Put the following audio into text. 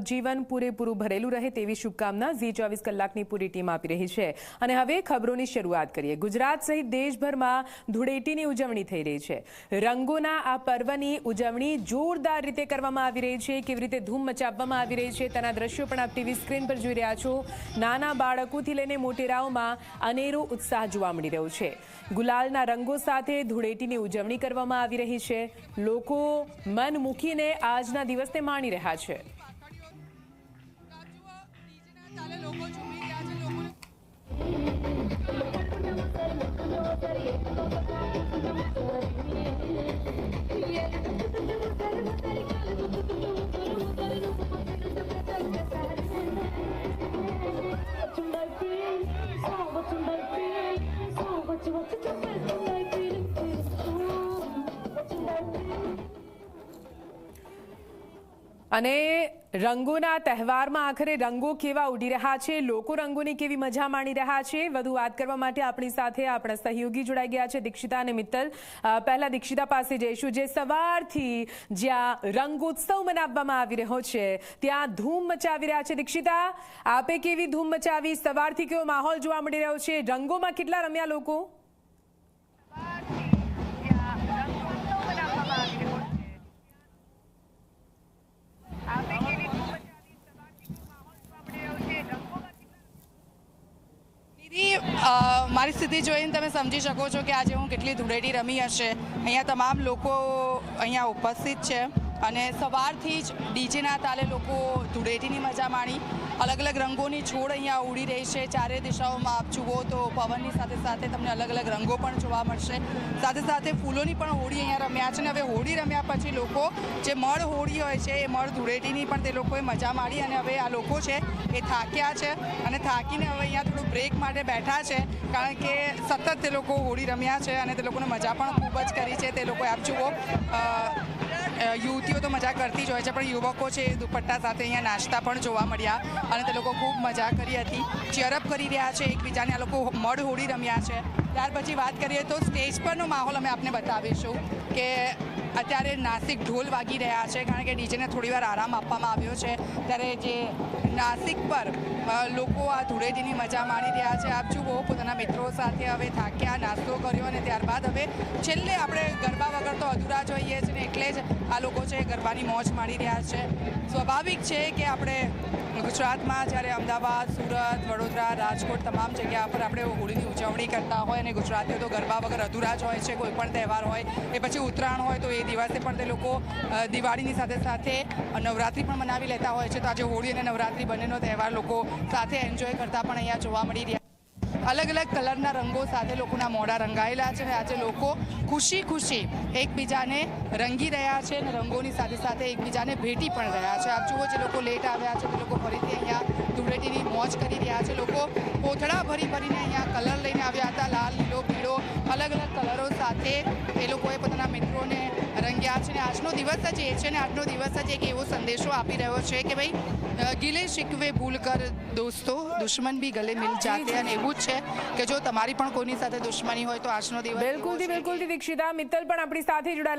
જીવન પૂરેપૂરું ભરેલું રહે તેવી શુભકામના ઝી24 કલાકની પૂરી ટીમ આપી રહી છે। અને હવે ખબરોની શરૂઆત કરીએ। ગુજરાત સહિત દેશભરમાં ધૂળેટીની ઉજવણી થઈ રહી છે। રંગોના આ પર્વની ઉજવણી જોરદાર રીતે કરવામાં આવી રહી છે। કેવી રીતે ધૂમ મચાવવામાં આવી રહી છે તેના દ્રશ્યો પણ આપ ટીવી સ્ક્રીન પર જોઈ રહ્યા છો। નાના બાળકોથી લઈને મોટેરાઓમાં અનેરો ઉત્સાહ જોવા મળી રહ્યો છે। ગુલાલના રંગો સાથે ધૂળેટીની ઉજવણી કરવામાં આવી રહી છે। લોકો મન મૂકીને આજના દિવસને માણી રહ્યા છે। અને રંગોના તહેવારમાં આખરે રંગો કેવા ઉડી રહ્યા છે, લોકો રંગોની કેવી મજા માણી રહ્યા છે, વધુ વાત કરવા માટે આપણી સાથે આપણા સહયોગી જોડાઈ ગયા છે દીક્ષિતા અને મિત્તલ। પહેલા દીક્ષિતા પાસે જઈશું, જે સવારથી જ્યાં રંગોત્સવ મનાવવામાં આવી રહ્યો છે ત્યાં ધૂમ મચાવી રહ્યા છે। દીક્ષિતા, આપે કેવી ધૂમ મચાવી? સવારથી કેવો માહોલ જોવા મળી રહ્યો છે? રંગોમાં કેટલા રમ્યા લોકો? મારી સ્થિતિ જોઈને તમે સમજી શકો છો કે આજે હું કેટલી ધૂળેટી રમી હશે। અહીંયા તમામ લોકો અહીંયા ઉપસ્થિત છે અને સવારથી જ ડીજેના તાલે લોકો ધૂળેટીની મજા માણી। અલગ અલગ રંગોની છોડ અહીંયા ઉડી રહી છે ચારે દિશાઓમાં। આપ જુઓ તો પવનની સાથે સાથે તમને અલગ અલગ રંગો પણ જોવા મળશે। સાથે સાથે ફૂલોની પણ હોળી અહીંયા રમ્યા છે। અને હવે હોળી રમ્યા પછી લોકો જે મળ હોળી હોય છે એ મળ ધૂળેટીની પણ તે લોકોએ મજા માણી। અને હવે આ લોકો છે એ થાક્યા છે અને થાકીને હવે અહીંયા થોડું બ્રેક માટે બેઠા છે, કારણ કે સતત તે લોકો હોળી રમ્યા છે અને તે લોકોને મજા પણ ખૂબ જ કરી છે। તે લોકો આપ જુઓ યુવતીઓ તો મજા કરતી જ હોય છે, પણ યુવકો છે એ દુપટ્ટા સાથે અહીંયા નાચતા પણ જોવા મળ્યા અને તે લોકો ખૂબ મજા કરી હતી, ચીયરઅપ કરી રહ્યા છે એકબીજાને। આ લોકો મળ હોળી રમ્યા છે। ત્યાર પછી વાત કરીએ તો સ્ટેજ પરનો માહોલ અમે આપને બતાવીશું કે અત્યારે નાસિક ઢોલ વાગી રહ્યા છે, કારણ કે ડીજેને થોડીવાર આરામ આપવામાં આવ્યો છે। ત્યારે જે નાસિક પર લોકો આ ધૂળેટીની મજા માણી રહ્યા છે। આપ જુઓ પોતાના મિત્રો સાથે હવે થાક્યા, નાસ્તો કર્યો અને ત્યારબાદ હવે છેલ્લે આપણે ગરબા વગર તો અધૂરા જોઈએ છે ને, એટલે જ આ લોકો છે ગરબાની મોજ માણી રહ્યા છે। સ્વાભાવિક છે કે આપણે ગુજરાતમાં જ્યારે અમદાવાદ, સુરત, વડોદરા, રાજકોટ તમામ જગ્યા પર આપણે હોળીની ઉજવણી કરતા હોય અને ગુજરાતીઓ તો ગરબા વગર અધૂરા જ હોય છે। કોઈ પણ તહેવાર હોય એ પછી ઉત્તરાયણ હોય તો એ દિવસે પણ તે લોકો દિવાળીની સાથે સાથે નવરાત્રિ પણ મનાવી લેતા હોય છે। તો આજે હોળી અને નવરાત્રિ બંનેનો તહેવાર લોકો સાથે એન્જોય કરતા પણ અહીંયા જોવા મળી રહ્યા। અલગ અલગ કલરના રંગો સાથે લોકોના મોઢા રંગાયેલા છે અને આજે લોકો ખુશી ખુશી એકબીજાને રંગી રહ્યા છે અને રંગોની સાથે સાથે એકબીજાને ભેટી પણ રહ્યા છે। આપ જુઓ જે લોકો લેટ આવ્યા છે તે લોકો ફરીથી અહીંયા ધૂળેટીની મોજ કરી રહ્યા છે। લોકો કોથળા ભરી ભરીને અહીંયા કલર લઈને આવ્યા હતા, લાલ, લીલો, પીળો, અલગ અલગ કલરો સાથે એ લોકોએ પોતાના મિત્રોને રંગ્યા છે। અને આજનો દિવસ જ એ છે ને આજનો દિવસ જ એક એવો સંદેશો આપી રહ્યો છે કે ભાઈ ગિલે શિકવે ભૂલ કર દોસ્તો, દુશ્મન ભી ગલે મિલ જાતે। અને એવું જ છે કે જો તમારી પણ કોઈની સાથે દુશ્મની હોય તો આજનો દિવસ બિલકુલ દીક્ષિતા। મિત્તલ પણ આપણી સાથે જોડાયેલા